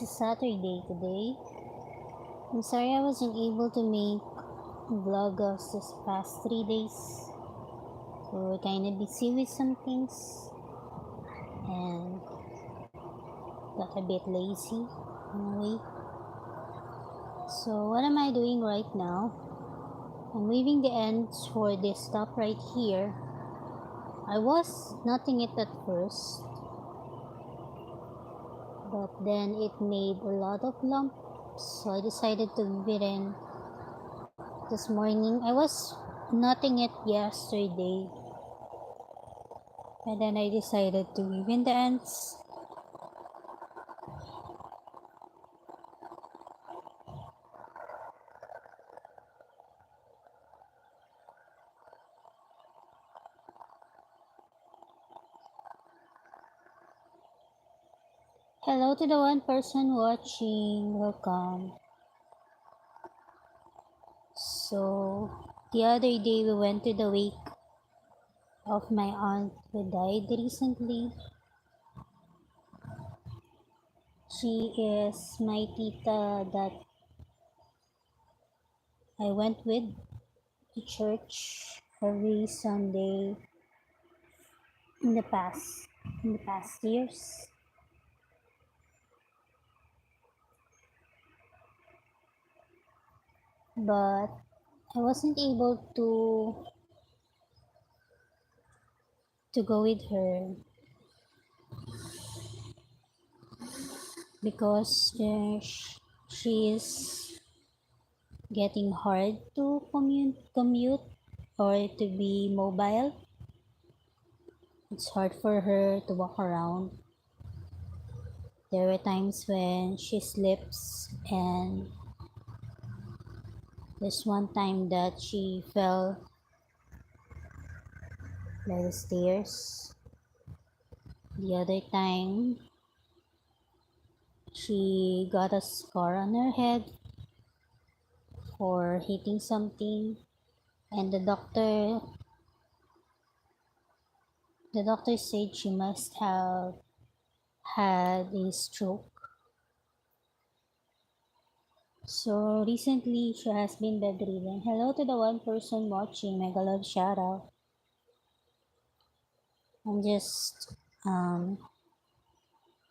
It's Saturday today. I'm sorry I wasn't able to make Vlogust this past 3 days. So we're kinda busy with some things and got a bit lazy in a way. So what am I doing right now? I'm weaving the ends for this top right here. I was knotting it at first, but then it made a lot of lumps, so I decided to weave it in this morning. I was knotting it yesterday, and then I decided to weave in the ends. Hello to the one person watching, welcome. So the other day we went to the wake of my aunt who died recently. She is my tita that I went with to church every Sunday in the past years. But I wasn't able to go with her because she is getting hard to commute or to be mobile. It's hard for her to walk around. There were times when she slips, and there's one time that she fell by the stairs. The other time she got a scar on her head for hitting something, and the doctor said she must have had a stroke. So recently she has been bedridden. Hello to the one person watching, mega love shout out. I'm just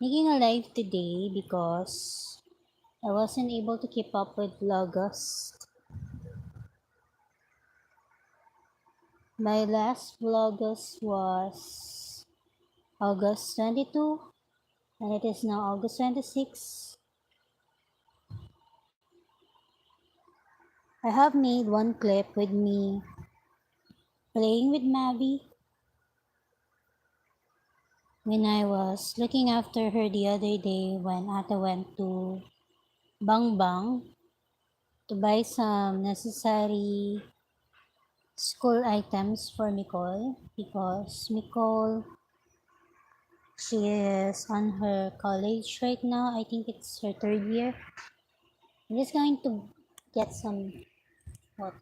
making a live today because I wasn't able to keep up with Vlogust. My last Vlogust was August 22, and it is now August 26. I have made one clip with me playing with Mavi when I was looking after her the other day when Ate went to Bang Bang to buy some necessary school items for Nicole because Nicole, she is on her college right now. I think it's her third year. I'm just going to get some water.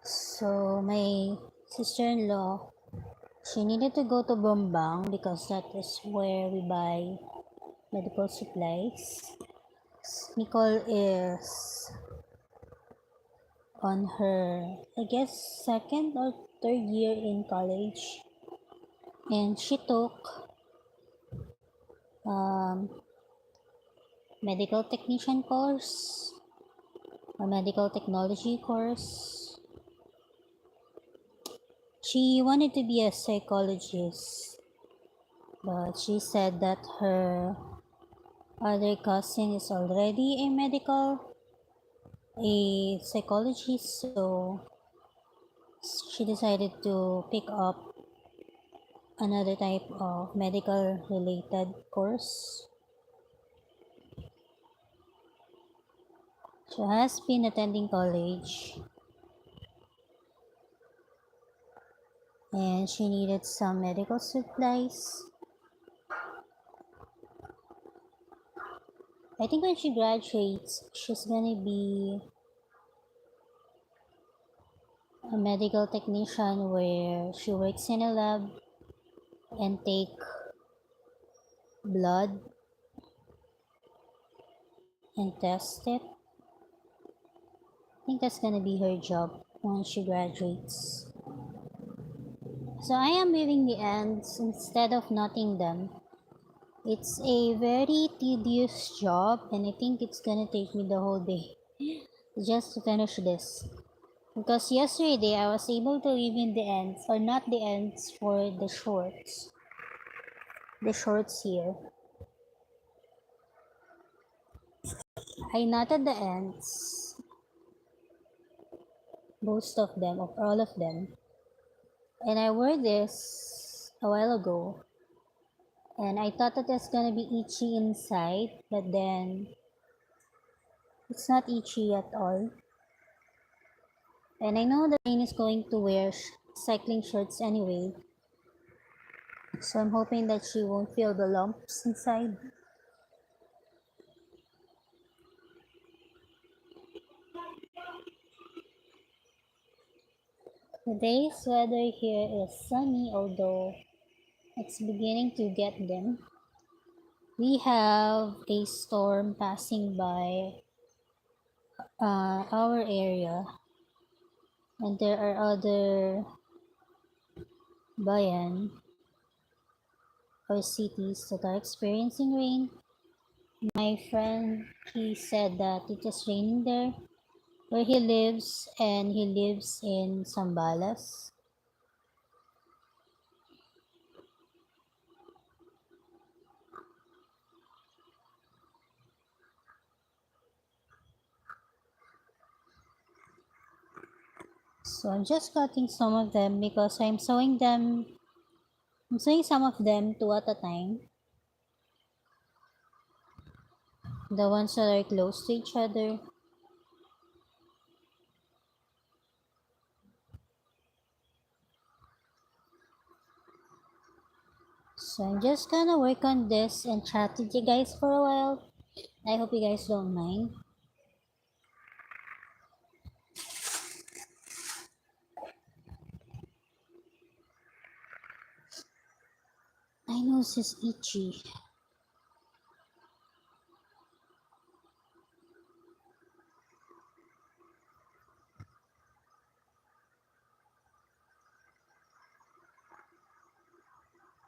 So my sister-in-law, she needed to go to Bombang because that is where we buy medical supplies. Nicole is on her, I guess, second or third year in college, and she took um, medical technician course or medical technology course. She wanted to be a psychologist, but she said that her other cousin is already a psychologist, so she decided to pick up another type of medical related course. She has been attending college and she needed some medical supplies. I think when she graduates, she's gonna be a medical technician where she works in a lab and take blood and test it. I think that's gonna be her job when she graduates. So I am weaving the ends instead of knotting them. It's a very tedious job and I think it's gonna take me the whole day just to finish this. Because yesterday I was able to weave in the ends, or not the ends for the shorts. The shorts here. I knotted the ends, most of them, or all of them. And I wore this a while ago. And I thought that it's gonna be itchy inside, but then it's not itchy at all. And I know that Jane is going to wear cycling shorts anyway. So I'm hoping that she won't feel the lumps inside. Today's weather here is sunny, although it's beginning to get dim. We have a storm passing by our area, and there are other bayan or cities that are experiencing rain. My friend, he said that it is raining there where he lives, and he lives in Sambalas. So I'm just cutting some of them because I'm sewing some of them two at a time. The ones that are close to each other. So I'm just gonna work on this and chat with you guys for a while. I hope you guys don't mind. My nose is itchy.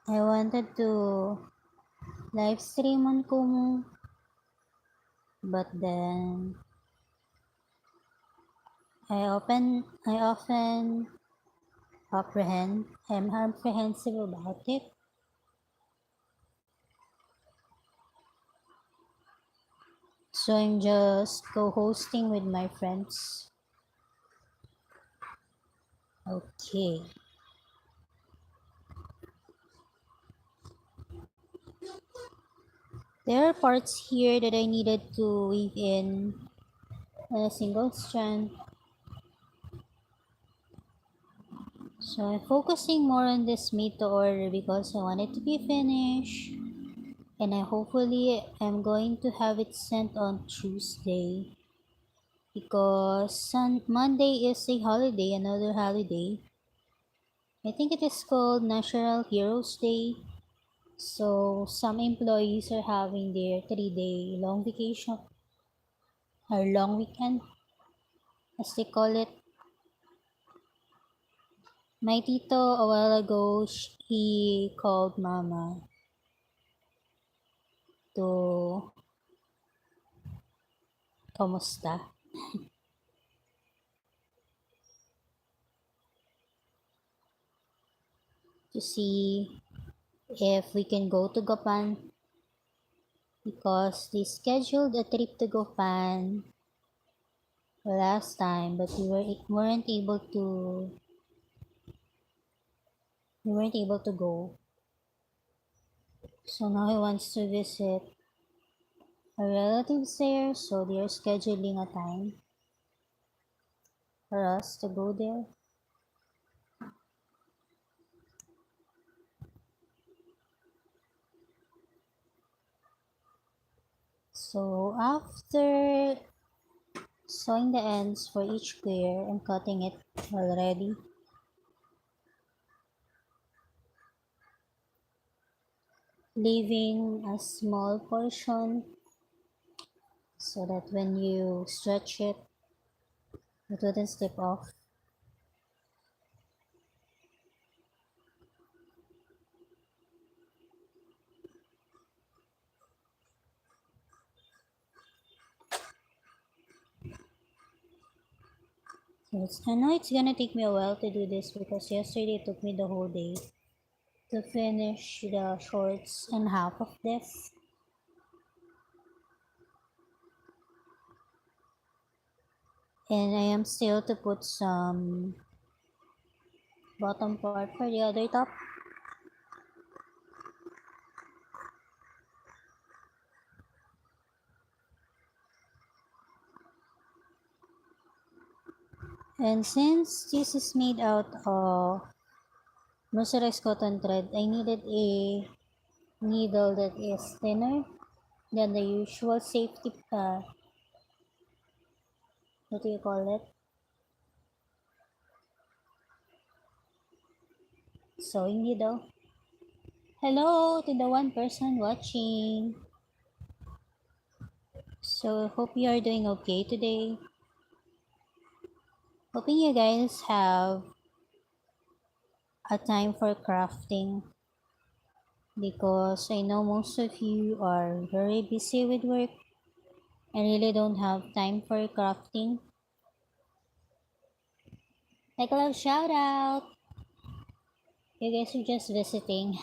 I wanted to live stream on Kumu, but then I often I'm apprehensive about it. So I'm just co-hosting with my friends. Okay. There are parts here that I needed to weave in on a single strand. So I'm focusing more on this made to order because I want it to be finished. And I hopefully am going to have it sent on Tuesday. Because Monday is a holiday, another holiday. I think it is called National Heroes Day. So some employees are having their 3-day long vacation or long weekend, as they call it. My tito a while ago, he called mama to kamusta. To see if we can go to Gapan because they scheduled a trip to Gapan last time, but we weren't able to go. So now he wants to visit our relatives there, so they're scheduling a time for us to go there. So after sewing the ends for each square and cutting it already, leaving a small portion so that when you stretch it, it wouldn't slip off. I know it's gonna take me a while to do this because yesterday it took me the whole day to finish the shorts and half of this. And I am still to put some bottom part for the other top. And since this is made out of mercerized cotton thread, I needed a needle that is thinner than the usual safety, what do you call it? Sewing needle. Hello to the one person watching. So hope you are doing okay today. Hoping you guys have a time for crafting because I know most of you are very busy with work and really don't have time for crafting. Like a love shout out. You guys are just visiting.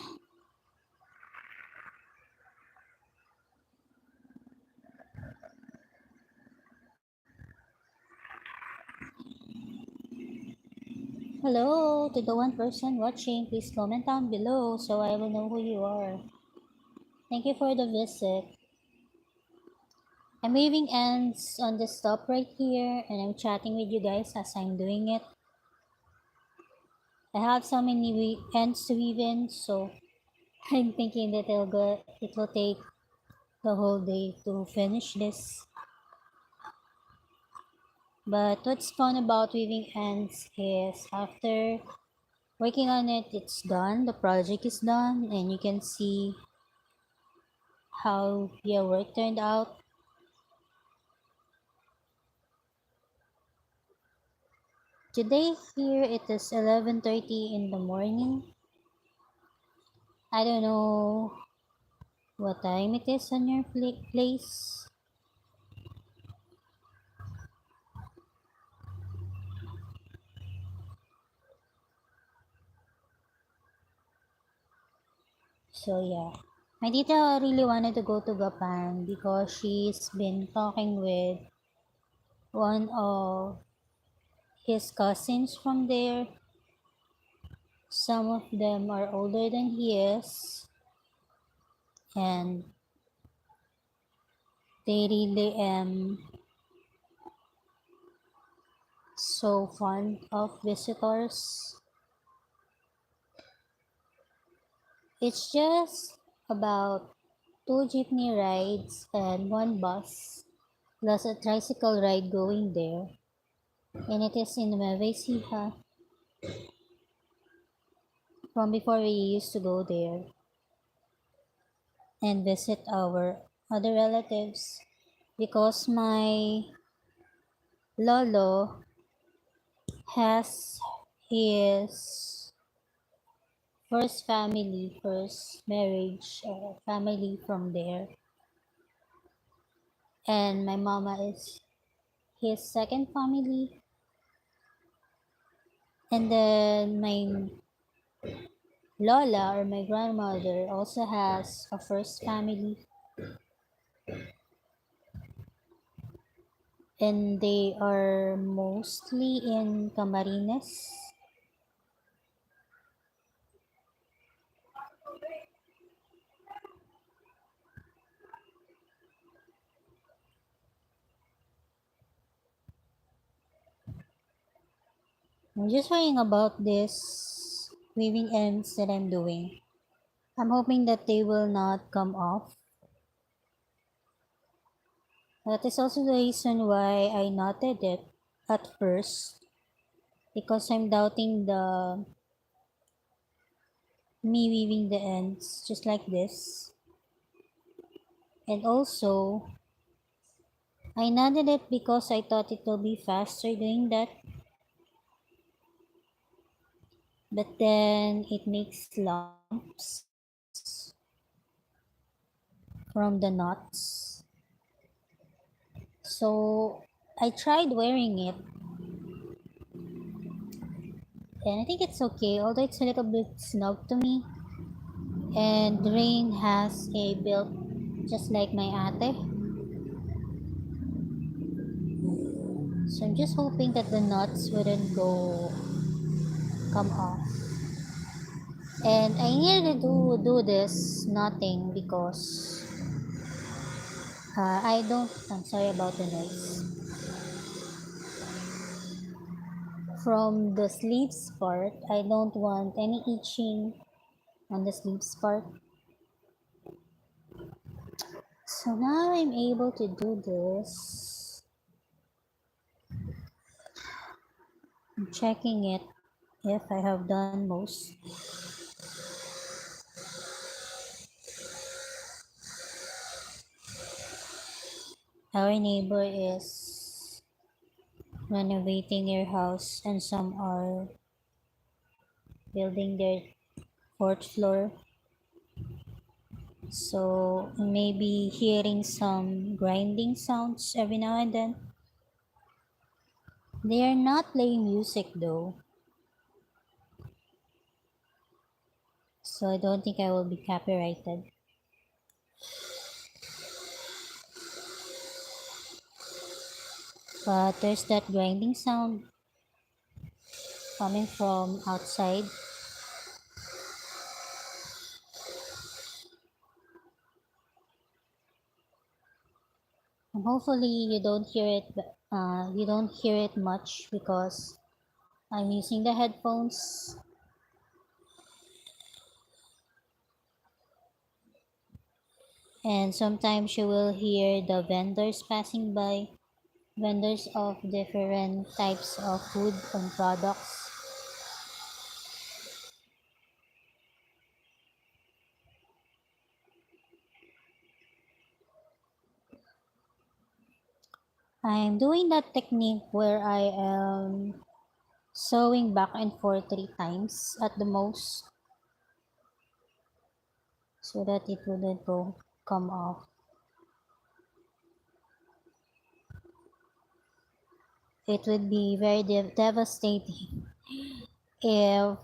Hello to the one person watching. Please comment down below so I will know who you are. Thank you for the visit. I'm waving ends on the stop right here and I'm chatting with you guys as I'm doing it. I have so many ends to weave in, so I'm thinking that it will take the whole day to finish this. But what's fun about weaving ends is after working on it, it's done, the project is done, and you can see how your work turned out. Today here it is 11:30 in the morning. I don't know what time it is on your place. So yeah. My tita really wanted to go to Japan because she's been talking with one of his cousins from there. Some of them are older than he is, and they really so fond of visitors. It's just about 2 jeepney rides and 1 bus, plus a tricycle ride going there. And it is in Nueva Ecija. From before we used to go there and visit our other relatives because my lolo has his first marriage, family from there, and my mama is his second family, and then my lola or my grandmother also has a first family, and they are mostly in Camarines. I'm just worrying about this weaving ends that I'm doing. I'm hoping that they will not come off. That is also the reason why I knotted it at first, because I'm doubting the me weaving the ends just like this. And also, I knotted it because I thought it will be faster doing that, but then it makes lumps from the knots. So I tried wearing it, and I think it's okay, although it's a little bit snug to me. And Rain has a build just like my ate. So I'm just hoping that the knots wouldn't go come off. And I needed to do this knotting because I'm sorry about the noise. From the sleeves part, I don't want any itching on the sleeves part. So now I'm able to do this. I'm checking it if I have done most. Our neighbor is renovating their house and some are building their fourth floor. So maybe hearing some grinding sounds every now and then. They are not playing music though, so I don't think I will be copyrighted. But there's that grinding sound coming from outside. And hopefully you don't hear it. You don't hear it much because I'm using the headphones. And sometimes you will hear the vendors passing by, vendors of different types of food and products. I'm doing that technique where I am sewing back and forth 3 times at the most so that it wouldn't go come off. It would be very devastating if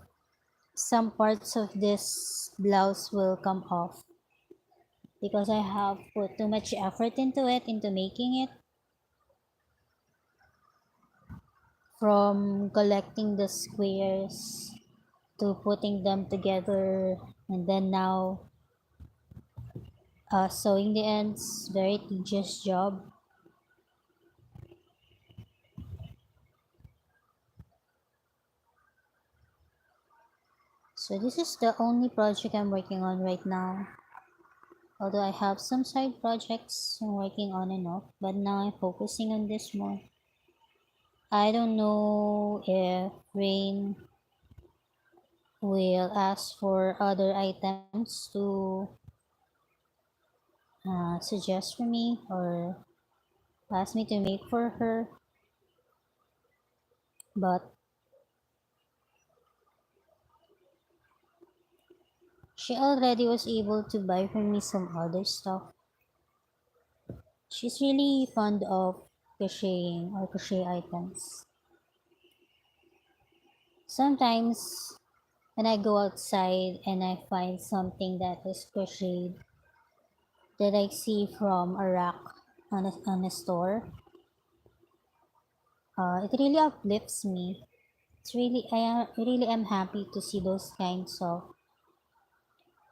some parts of this blouse will come off because I have put too much effort into it, into making it, from collecting the squares to putting them together, and then now sewing the ends. Very tedious job. So this is the only project I'm working on right now. Although I have some side projects I'm working on and off, but now I'm focusing on this more. I don't know if Rain will ask for other items to suggest for me or ask me to make for her, but she already was able to buy for me some other stuff. She's really fond of crocheting or crochet items. Sometimes when I go outside and I find something that is crocheted that I see from a rack on a store, it really uplifts me. Really am happy to see those kinds of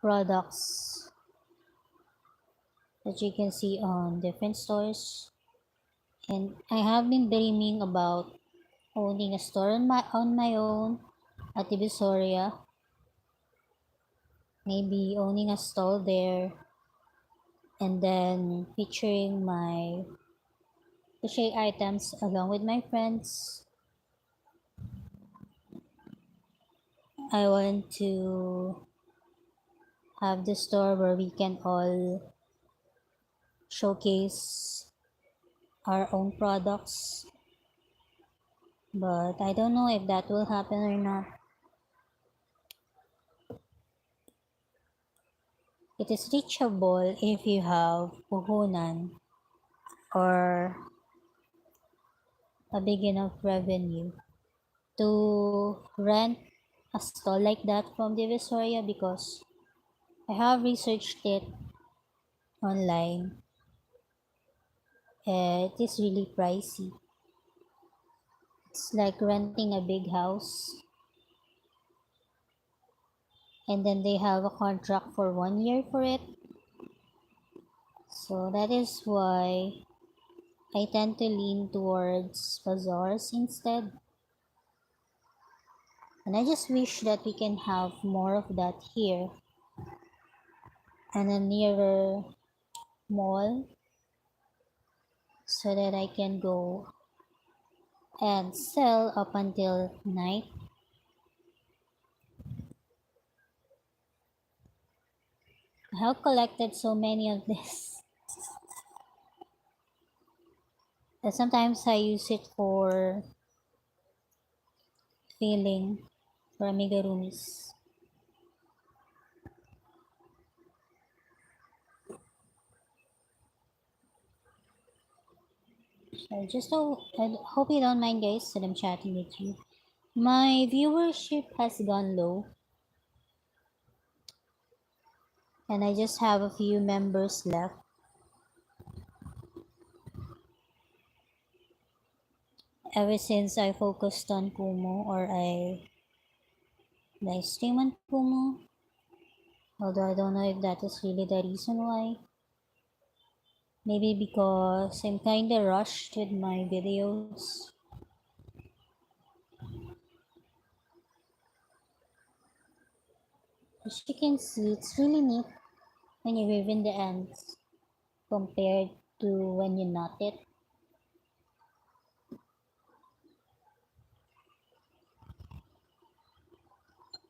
products that you can see on different stores. And I have been dreaming about owning a store on my own at Divisoria, maybe owning a stall there, and then featuring my crochet items along with my friends. I want to have the store where we can all showcase our own products, but I don't know if that will happen or not. It is reachable if you have puhunan or a big enough revenue to rent a stall like that from Divisoria, because I have researched it online. It is really pricey. It's like renting a big house, and then they have a contract for 1 year for it. So that is why I tend to lean towards bazaars instead. And I just wish that we can have more of that here, and a nearer mall, so that I can go and sell up until night. I have collected so many of this that sometimes I use it for filling for amigurumis. I hope you don't mind, guys, that I'm chatting with you. My viewership has gone low, and I just have a few members left. Ever since I focused on Kumu, or I live stream on Kumu, although I don't know if that is really the reason why. Maybe because I'm kinda rushed with my videos. As you can see, it's really neat when you weave in the ends compared to when you knot it.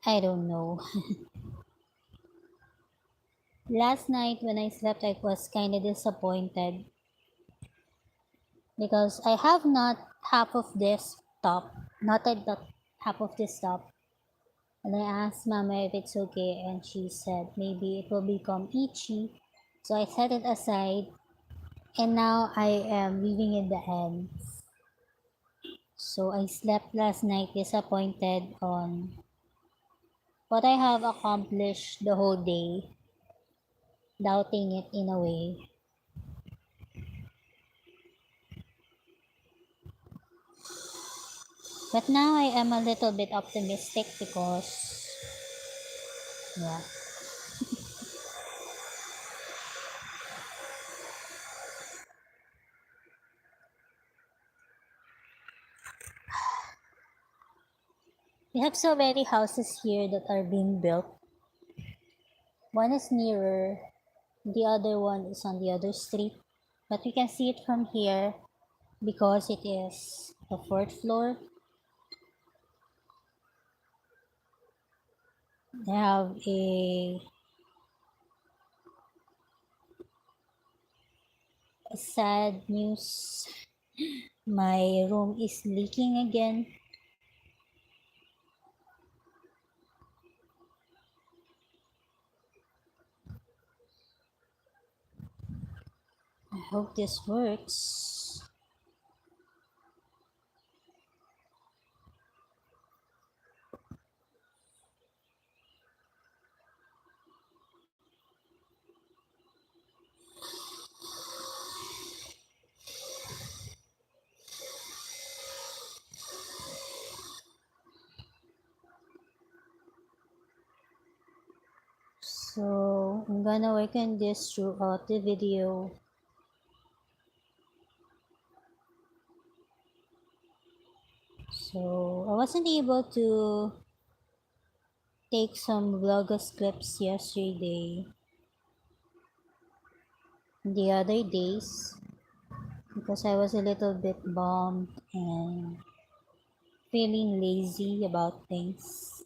I don't know. Last night when I slept, I was kinda disappointed because I have not half of this top, knotted the half of this top. And I asked Mama if it's okay, and she said maybe it will become itchy. So I set it aside, and now I am weaving in the ends. So I slept last night disappointed on what I have accomplished the whole day, doubting it in a way. But now I am a little bit optimistic because, yeah, we have so many houses here that are being built. One is nearer, the other one is on the other street. But we can see it from here because it is the fourth floor. They have a sad news. My room is leaking again. I hope this works. So I'm gonna work on this throughout the video. So I wasn't able to take some Vlogust clips yesterday, the other days, because I was a little bit bummed and feeling lazy about things.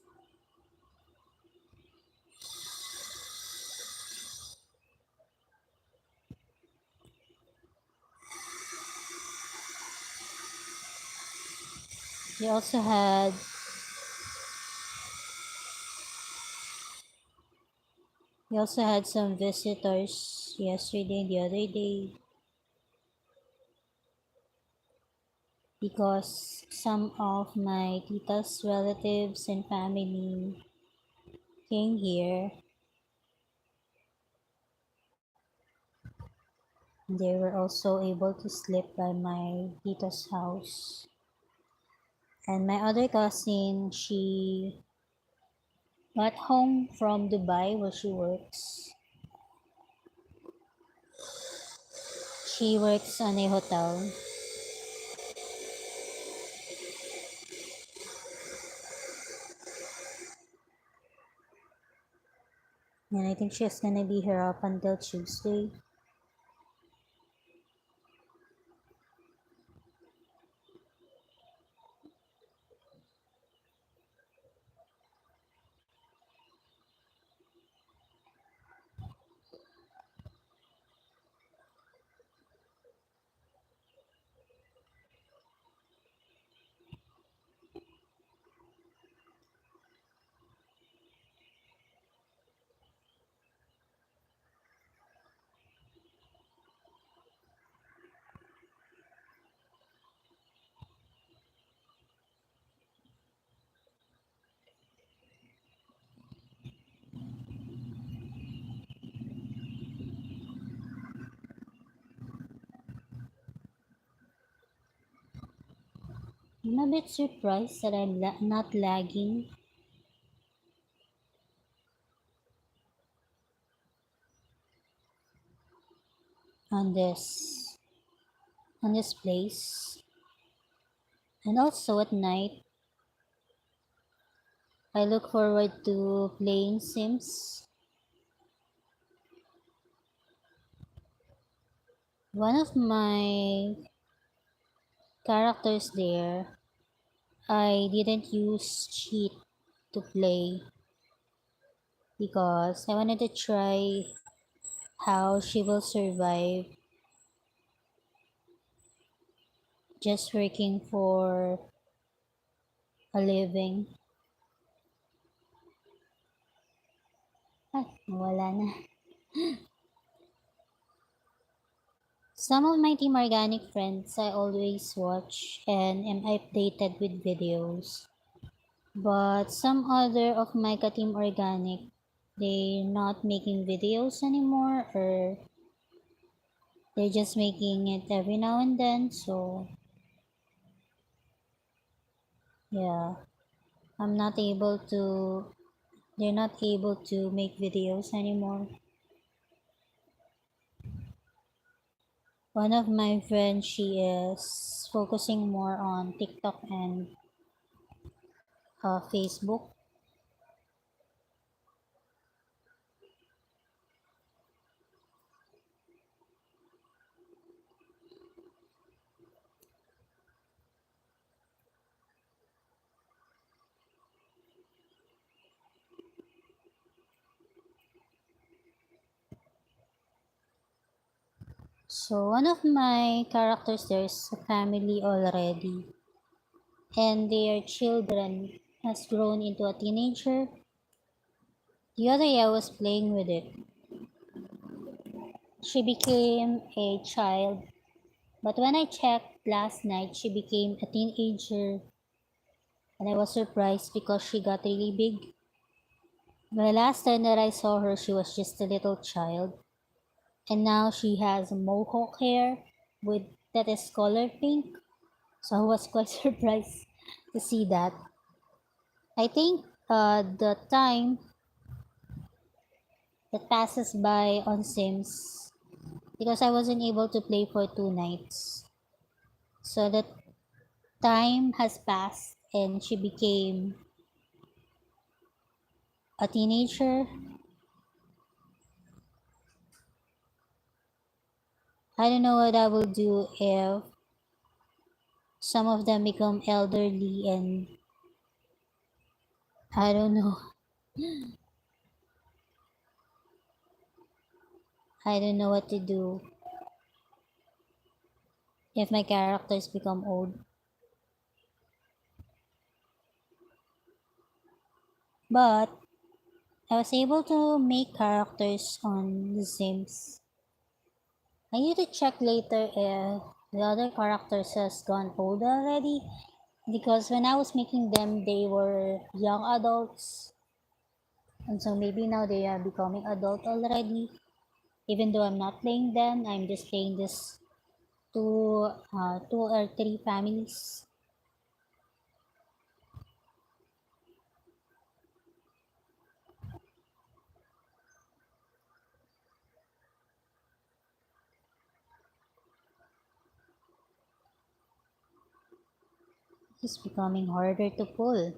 We also had we also had some visitors yesterday and the other day because some of my tita's relatives and family came here. They were also able to sleep by my tita's house. And my other cousin, she got home from Dubai where she works. She works on a hotel. And I think she's gonna be here up until Tuesday. I'm a bit surprised that I'm not lagging on this place. And also at night, I look forward to playing Sims. One of my characters there, I didn't use cheat to play because I wanted to try how she will survive just working for a living. Ay, wala na. Some of my Team Organic friends I always watch and am updated with videos. But some other of my Team Organic, they're not making videos anymore or they're just making it every now and then. So yeah, I'm not able to, they're not able to make videos anymore. One of my friends, she is focusing more on TikTok and Facebook. So one of my characters there is a family already, and their children has grown into a teenager. The other day I was playing with it. She became a child, but when I checked last night, she became a teenager, and I was surprised because she got really big. The last time that I saw her, she was just a little child, and now she has mohawk hair with that is color pink. So I was quite surprised to see that. I think the time that passes by on Sims because I wasn't able to play for 2 nights. So the time has passed and she became a teenager. I don't know what I will do if some of them become elderly and I don't know. I don't know what to do if my characters become old. But I was able to make characters on The Sims. I need to check later if the other characters has gone old already because when I was making them they were young adults and so maybe now they are becoming adult already. Even though I'm not playing them, I'm just playing this two or three families. It's becoming harder to pull.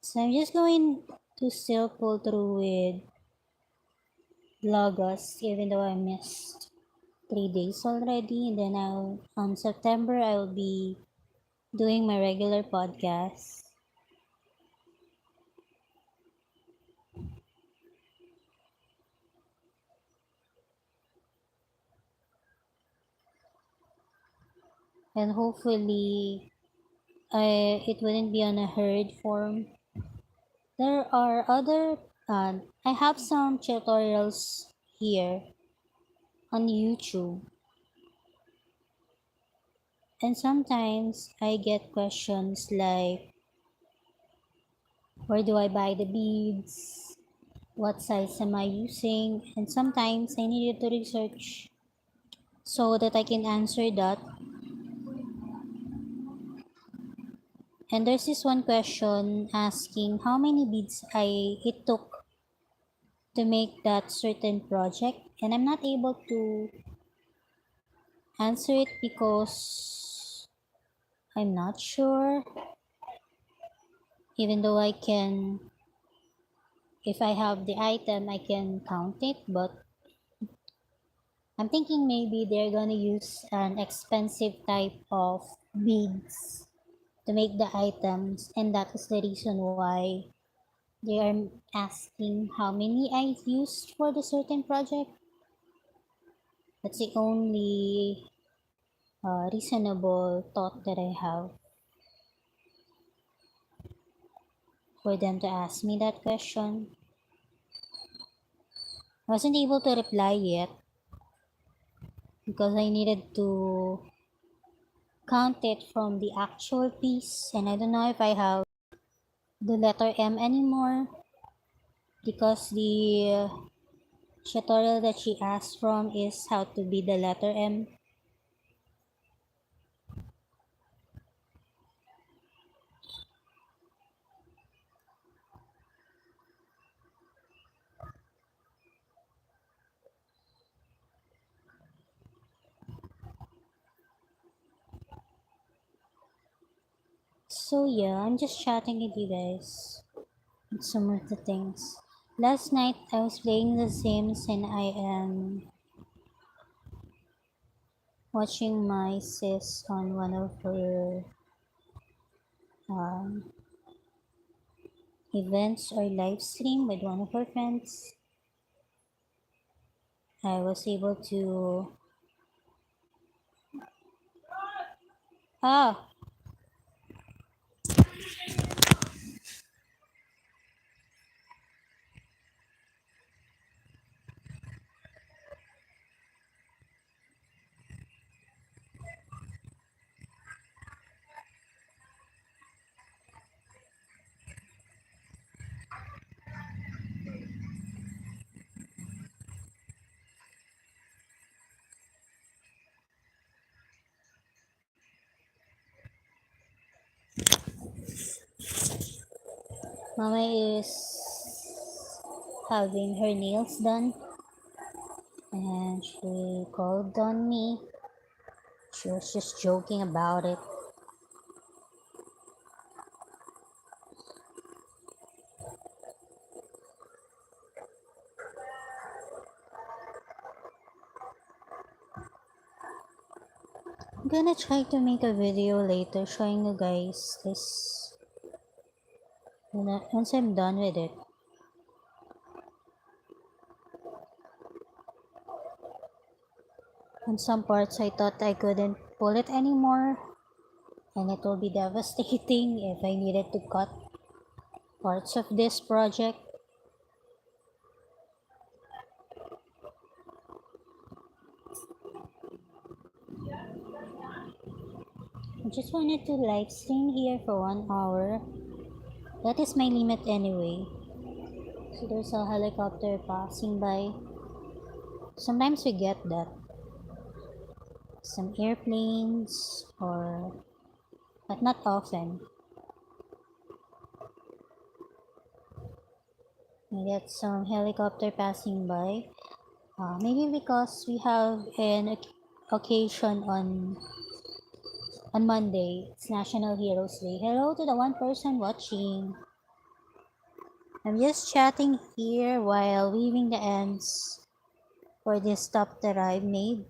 So I'm just going to still pull through with Vlogust even though I missed 3 days already. And then on September I'll be doing my regular podcast. And hopefully it wouldn't be on a herd form. There are other I have some tutorials here on YouTube. And sometimes I get questions like, where do I buy the beads? What size am I using? And sometimes I needed to research so that I can answer that. And there's this one question asking how many beads it took to make that certain project. And I'm not able to answer it because I'm not sure. Even though I can, if I have the item, I can count it, but I'm thinking maybe they're gonna use an expensive type of beads to make the items, and that is the reason why they are asking how many I used for the certain project. That's the only reasonable thought that I have for them to ask me that question. I wasn't able to reply yet because I needed to count it from the actual piece, and I don't know if I have the letter M anymore because the tutorial that she asked from is how to be the letter M. So yeah, I'm just chatting with you guys with some of the things. Last night I was playing The Sims and I am watching my sis on one of her um, events or live stream with one of her friends. I was able to ah Mama is having her nails done and she called on me. She was just joking about it. I'm gonna try to make a video later showing you guys this once I'm done with it. On some parts I thought I couldn't pull it anymore and it will be devastating if I needed to cut parts of this project. I just wanted to live stream here for 1 hour. That is my limit anyway. So there's a helicopter passing by. Sometimes we get that. Some airplanes but not often. We get some helicopter passing by. Maybe because we have an occasion on Monday. It's National Heroes Day. Hello to the one person watching. I'm just chatting here while weaving the ends for this top that I made.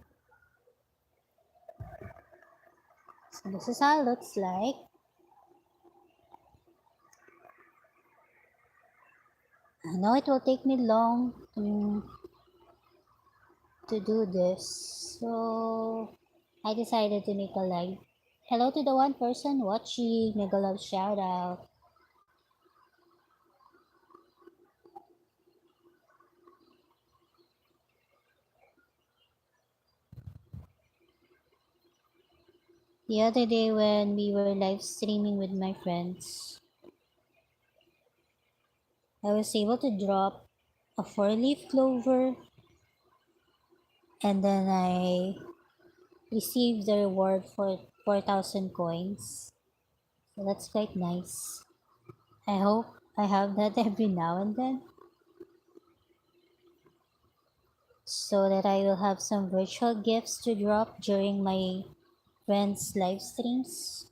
So this is how it looks like. I know it will take me long to do this, so I decided to make a live. Hello to the one person watching. Mega love shout out. The other day when we were live streaming with my friends, I was able to drop a 4-leaf clover and then I received the reward for 4,000 coins. So that's quite nice. I hope I have that every now and then so that I will have some virtual gifts to drop during my friends' live streams.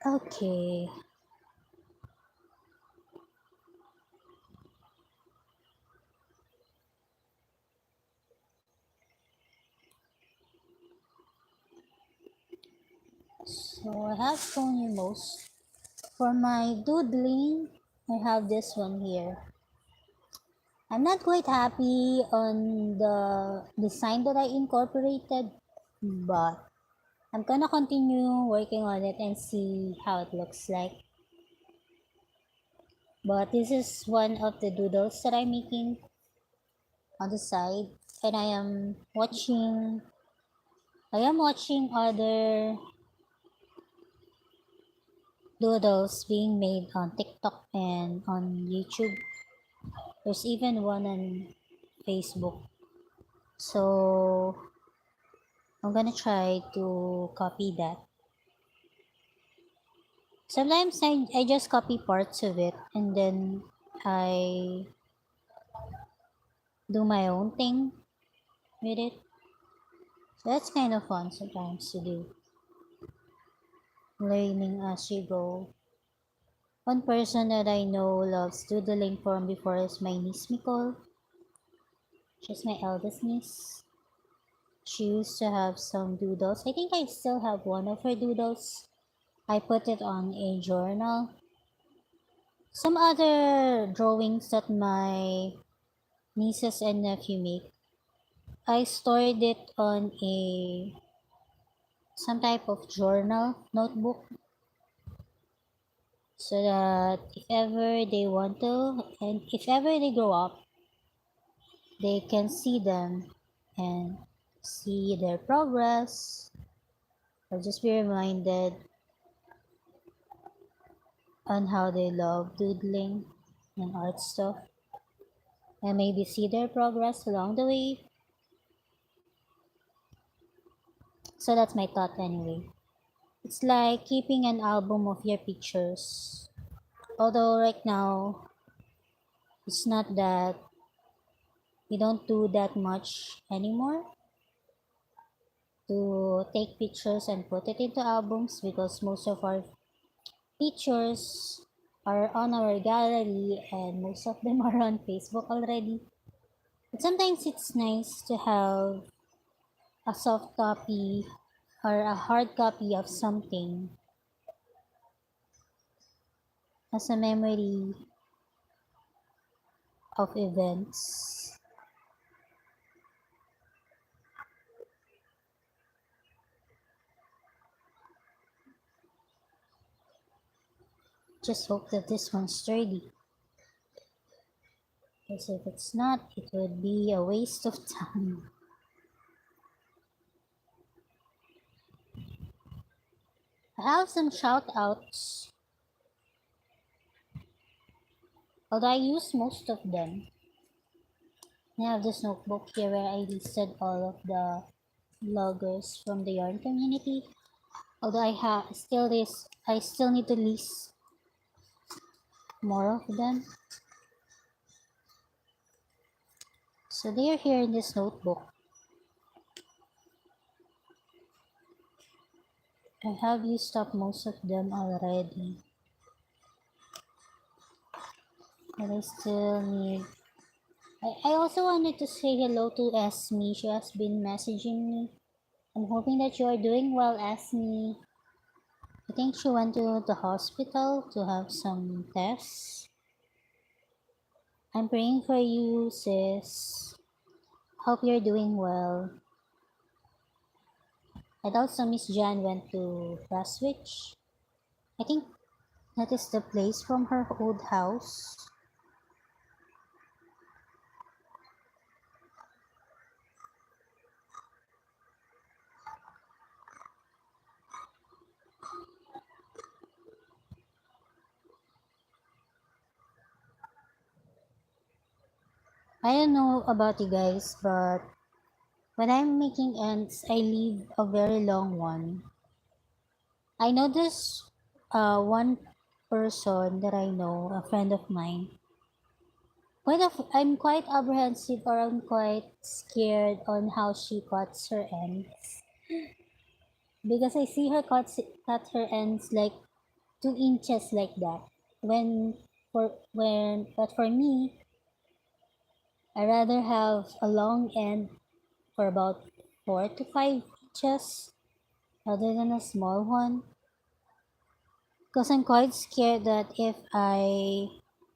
Okay. So I have shown you most. For my doodling, I have this one here. I'm not quite happy on the design that I incorporated, but I'm gonna continue working on it and see how it looks like. But this is one of the doodles that I'm making on the side, and I am watching other doodles being made on TikTok and on YouTube. There's even one on Facebook. So I'm gonna try to copy that. Sometimes I just copy parts of it and then I do my own thing with it. So that's kind of fun sometimes to do. Learning as you go. One person that I know loves doodling from before is my niece Nicole. She's my eldest niece. She used to have some doodles. I think I still have one of her doodles. I put it on a journal. Some other drawings that my nieces and nephew make, I stored it on some type of journal notebook so that if ever they want to and if ever they grow up, they can see them and see their progress or just be reminded on how they love doodling and art stuff, and maybe see their progress along the way. So that's my thought anyway. It's like keeping an album of your pictures. Although right now, it's not that we don't do that much anymore to take pictures and put it into albums because most of our pictures are on our gallery and most of them are on Facebook already. But sometimes it's nice to have a soft copy or a hard copy of something as a memory of events. Just hope that this one's sturdy. Because if it's not, it would be a waste of time. I have some shout outs, although I use most of them. I have this notebook here where I listed all of the bloggers from the yarn community. Although I still need to list more of them. So they are here in this notebook. I have used up most of them already. But I still need... I also wanted to say hello to Esme. She has been messaging me. I'm hoping that you are doing well, Esme. I think she went to the hospital to have some tests. I'm praying for you, sis. Hope you're doing well. And also Miss Jan went to Praswich. I think that is the place from her old house. I don't know about you guys, but when I'm making ends, I leave a very long one. I know this one person that I know, a friend of mine. I'm quite apprehensive or I'm quite scared on how she cuts her ends because I see her cut her ends like 2 inches like that. But for me, I rather have a long end for about 4 to 5 inches rather than a small one. Because I'm quite scared that if I